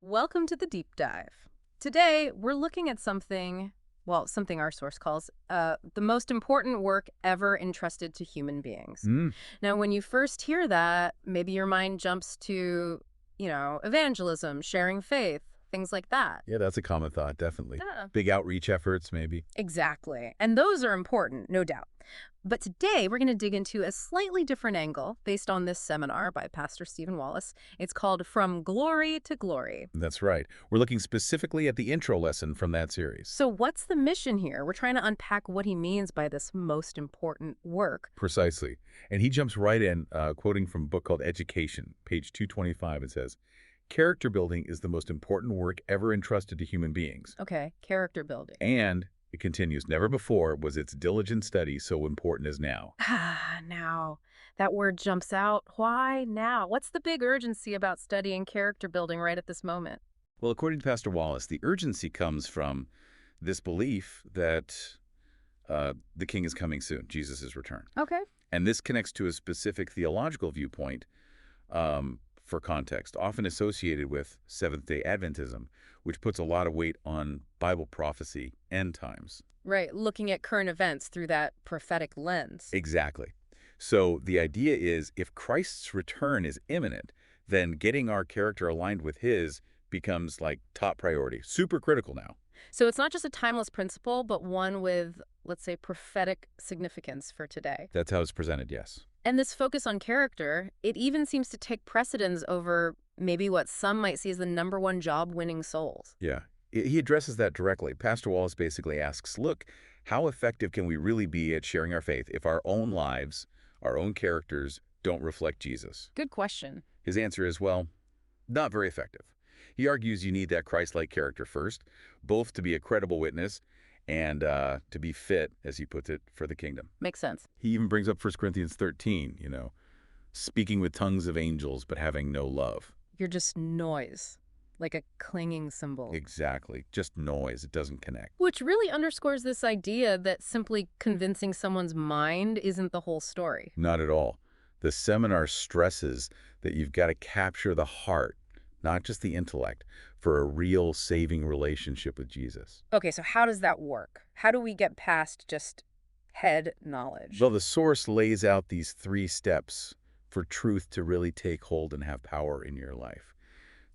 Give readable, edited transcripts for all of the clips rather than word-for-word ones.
Welcome to the deep dive. Today, we're looking at something our source calls the most important work ever entrusted to human beings. Mm, Now, when you first hear that, maybe your mind jumps to, evangelism, sharing faith, things like that. yeah, that's a common thought, definitely. Yeah. Big outreach efforts, maybe. Exactly. And those are important, no doubt. But today, we're going to dig into a slightly different angle based on this seminar by Pastor Stephen Wallace. It's called From Glory to Glory. That's right. We're looking specifically at the intro lesson from that series. So what's the mission here? We're trying to unpack what he means by this most important work. Precisely. And he jumps right in, quoting from a book called Education, page 225. It says, character building is the most important work ever entrusted to human beings. Okay, character building. And, it continues, never before was its diligent study so important as now. Now, that word jumps out. Why now? What's the big urgency about studying character building right at this moment? Well, according to Pastor Wallace, the urgency comes from this belief that the king is coming soon, Jesus' return. Okay. And this connects to a specific theological viewpoint, for context, often associated with Seventh-day Adventism, which puts a lot of weight on Bible prophecy, end times. Right, looking at current events through that prophetic lens. Exactly. So the idea is if Christ's return is imminent, then getting our character aligned with his becomes like top priority, super critical now. So it's not just a timeless principle, but one with, let's say, prophetic significance for today. That's how it's presented, yes. And this focus on character, it even seems to take precedence over maybe what some might see as the number one job winning souls. Yeah. He addresses that directly. Pastor Wallace basically asks, look, how effective can we really be at sharing our faith if our own lives, our own characters, don't reflect Jesus? Good question. His answer is, well, not very effective. He argues you need that Christ-like character first, both to be a credible witness and to be fit, as he puts it, for the kingdom. Makes sense. He even brings up 1 Corinthians 13, speaking with tongues of angels but having no love. You're just noise, like a clanging cymbal. Exactly. Just noise. It doesn't connect. Which really underscores this idea that simply convincing someone's mind isn't the whole story. Not at all. The seminar stresses that you've got to capture the heart, not just the intellect, for a real saving relationship with Jesus. Okay, so how does that work? How do we get past just head knowledge? Well, the source lays out these 3 steps for truth to really take hold and have power in your life.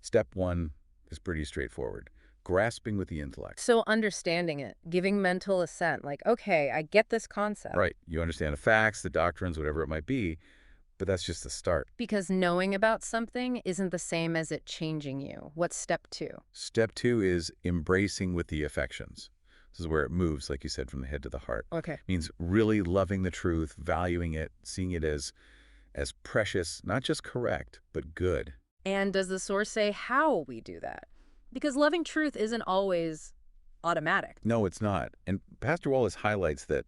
Step 1 is pretty straightforward. Grasping with the intellect. So understanding it, giving mental assent, like, okay, I get this concept. Right. You understand the facts, the doctrines, whatever it might be, but that's just the start. Because knowing about something isn't the same as it changing you. What's step 2? Step 2 is embracing with the affections. This is where it moves, like you said, from the head to the heart. Okay. It means really loving the truth, valuing it, seeing it as precious, not just correct, but good. And does the source say how we do that? Because loving truth isn't always automatic. No, it's not. And Pastor Wallace highlights that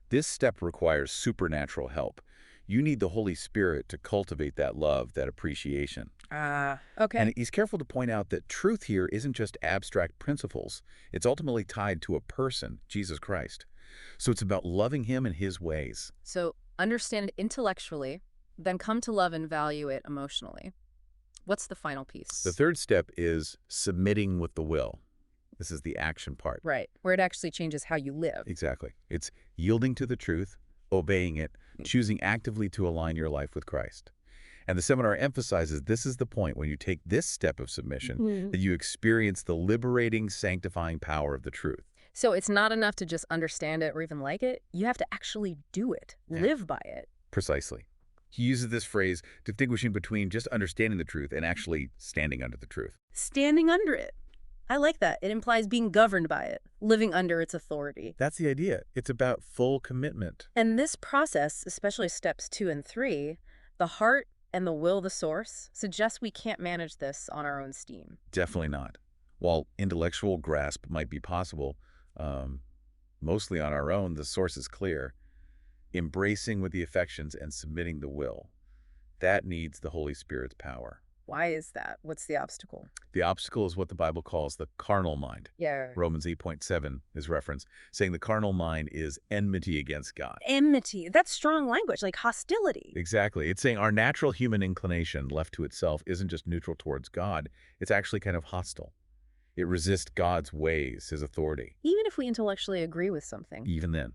this step requires supernatural help. You need the Holy Spirit to cultivate that love, that appreciation. Okay. And he's careful to point out that truth here isn't just abstract principles. It's ultimately tied to a person, Jesus Christ. So it's about loving him and his ways. So understand it intellectually, then come to love and value it emotionally. What's the final piece? The third step is submitting with the will. This is the action part. Right, where it actually changes how you live. Exactly. It's yielding to the truth, obeying it, choosing actively to align your life with Christ. And the seminar emphasizes this is the point when you take this step of submission that you experience the liberating, sanctifying power of the truth. So it's not enough to just understand it or even like it. You have to actually do it, Yeah. live by it. Precisely. He uses this phrase distinguishing between just understanding the truth and actually standing under the truth. Standing under it. I like that. It implies being governed by it, living under its authority. That's the idea. It's about full commitment. And this process, especially steps 2 and 3, the heart and the will, the source, suggests we can't manage this on our own steam. Definitely not. While intellectual grasp might be possible, mostly on our own, the source is clear. Embracing with the affections and submitting the will. That needs the Holy Spirit's power. Why is that? What's the obstacle? The obstacle is what the Bible calls the carnal mind. Yeah. Romans 8:7 is reference, saying the carnal mind is enmity against God. Enmity. That's strong language, like hostility. Exactly. It's saying our natural human inclination, left to itself, isn't just neutral towards God. It's actually kind of hostile. It resists God's ways, his authority. Even if we intellectually agree with something. Even then.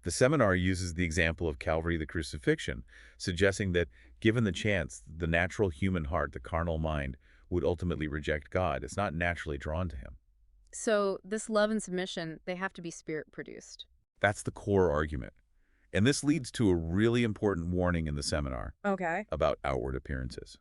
The seminar uses the example of Calvary, the crucifixion, suggesting that given the chance, the natural human heart, the carnal mind, would ultimately reject God. It's not naturally drawn to him. So this love and submission, they have to be spirit-produced. That's the core argument. And this leads to a really important warning in the seminar Okay. about outward appearances.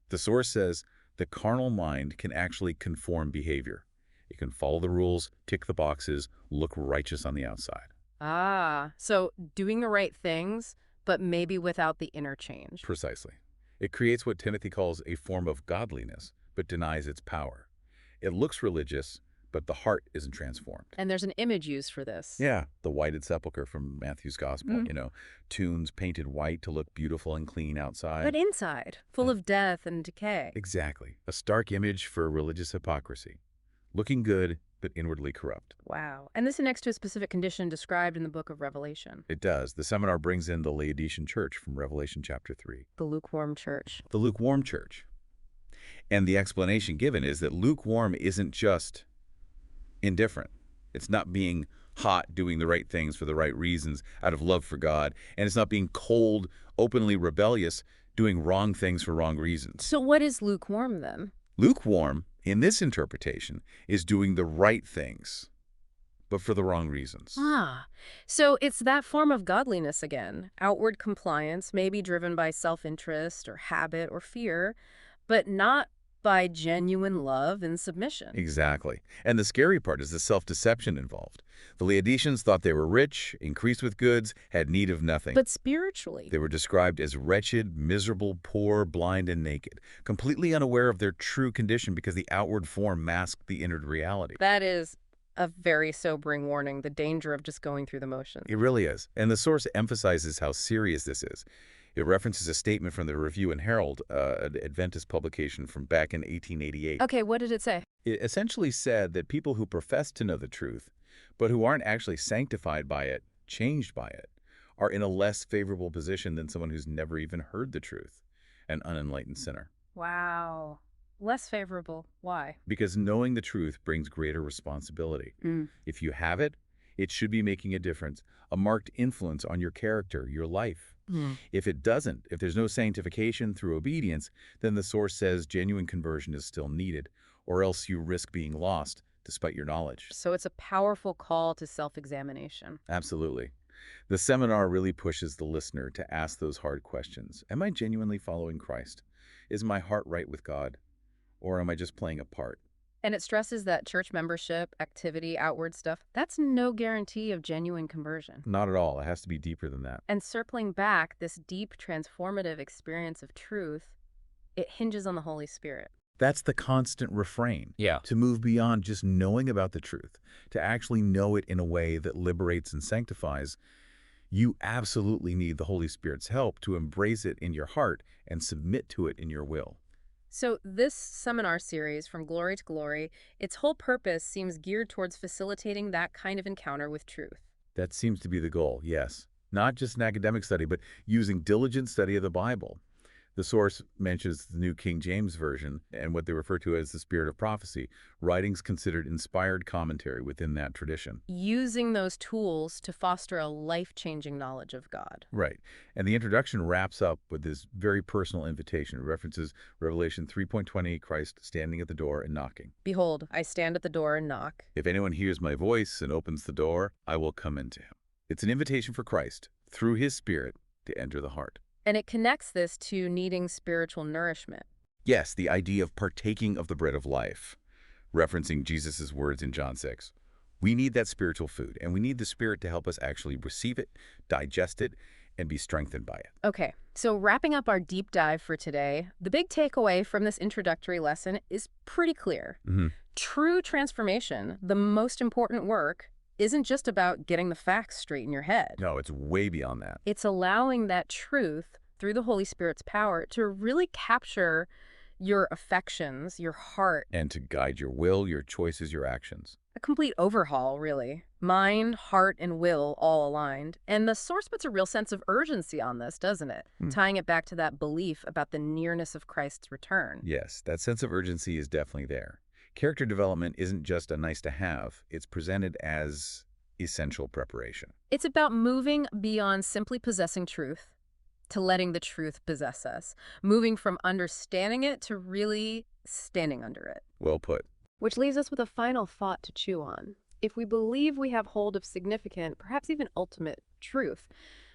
The source says the carnal mind can actually conform behavior. It can follow the rules, tick the boxes, look righteous on the outside. Ah, so doing the right things, but maybe without the inner change. Precisely. It creates what Timothy calls a form of godliness, but denies its power. It looks religious, but the heart isn't transformed. And there's an image used for this. Yeah, the whited sepulcher from Matthew's Gospel, Mm. Tombs painted white to look beautiful and clean outside. But inside, full of death and decay. Exactly. A stark image for religious hypocrisy. Looking good, but inwardly corrupt. Wow. And this connects to a specific condition described in the book of Revelation. It does. The seminar brings in the Laodicean church from Revelation chapter 3. The lukewarm church. The lukewarm church. And the explanation given is that lukewarm isn't just indifferent. It's not being hot, doing the right things for the right reasons out of love for God. And it's not being cold, openly rebellious, doing wrong things for wrong reasons. So what is lukewarm then? Lukewarm, in this interpretation, is doing the right things, but for the wrong reasons. Ah, so it's that form of godliness again. Outward compliance may be driven by self-interest or habit or fear, but not by genuine love and submission. Exactly. And the scary part is the self-deception involved. The Laodiceans thought they were rich, increased with goods, had need of nothing. But spiritually, They were described as wretched, miserable, poor, blind, and naked, completely unaware of their true condition because the outward form masked the inner reality. that is a very sobering warning, the danger of just going through the motions. It really is. And the source emphasizes how serious this is. It references a statement from the Review and Herald, an Adventist publication from back in 1888. Okay, what did it say? It essentially said that people who profess to know the truth, but who aren't actually sanctified by it, changed by it, are in a less favorable position than someone who's never even heard the truth, an unenlightened sinner. Wow. Less favorable. Why? Because knowing the truth brings greater responsibility. If you have it, it should be making a difference, a marked influence on your character, your life. If it doesn't, if there's no sanctification through obedience, then the source says genuine conversion is still needed, or else you risk being lost despite your knowledge. So it's a powerful call to self-examination. Absolutely. The seminar really pushes the listener to ask those hard questions. Am I genuinely following Christ? Is my heart right with God? Or am I just playing a part? And it stresses that church membership, activity, outward stuff, that's no guarantee of genuine conversion. Not at all. It has to be deeper than that. And circling back, this deep, transformative experience of truth, it hinges on the Holy Spirit. That's the constant refrain. Yeah. To move beyond just knowing about the truth, to actually know it in a way that liberates and sanctifies, you absolutely need the Holy Spirit's help to embrace it in your heart and submit to it in your will. So this seminar series, From Glory to Glory, its whole purpose seems geared towards facilitating that kind of encounter with truth. That seems to be the goal, yes. Not just an academic study, but using diligent study of the Bible. The source mentions the New King James Version and what they refer to as the spirit of prophecy, writings considered inspired commentary within that tradition. Using those tools to foster a life-changing knowledge of God. Right. And the introduction wraps up with this very personal invitation. It references Revelation 3:20, Christ standing at the door and knocking. Behold, I stand at the door and knock. If anyone hears my voice and opens the door, I will come into him. It's an invitation for Christ, through his Spirit, to enter the heart. And it connects this to needing spiritual nourishment. Yes, the idea of partaking of the bread of life, referencing Jesus' words in John 6. We need that spiritual food, and we need the Spirit to help us actually receive it, digest it, and be strengthened by it. Okay, so wrapping up our deep dive for today, the big takeaway from this introductory lesson is pretty clear. True transformation, the most important work, isn't just about getting the facts straight in your head. No, it's way beyond that. It's allowing that truth, through the Holy Spirit's power, to really capture your affections, your heart. And to guide your will, your choices, your actions. A complete overhaul, really. Mind, heart, and will all aligned. And the source puts a real sense of urgency on this, doesn't it? Tying it back to that belief about the nearness of Christ's return. Yes, that sense of urgency is definitely there. Character development isn't just a nice to have, it's presented as essential preparation. It's about moving beyond simply possessing truth to letting the truth possess us, moving from understanding it to really standing under it. Well put. Which leaves us with a final thought to chew on. If we believe we have hold of significant, perhaps even ultimate, truth,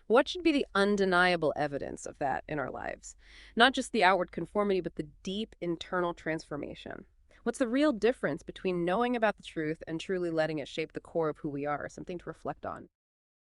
what should be the undeniable evidence of that in our lives? Not just the outward conformity, but the deep internal transformation. What's the real difference between knowing about the truth and truly letting it shape the core of who we are? Something to reflect on.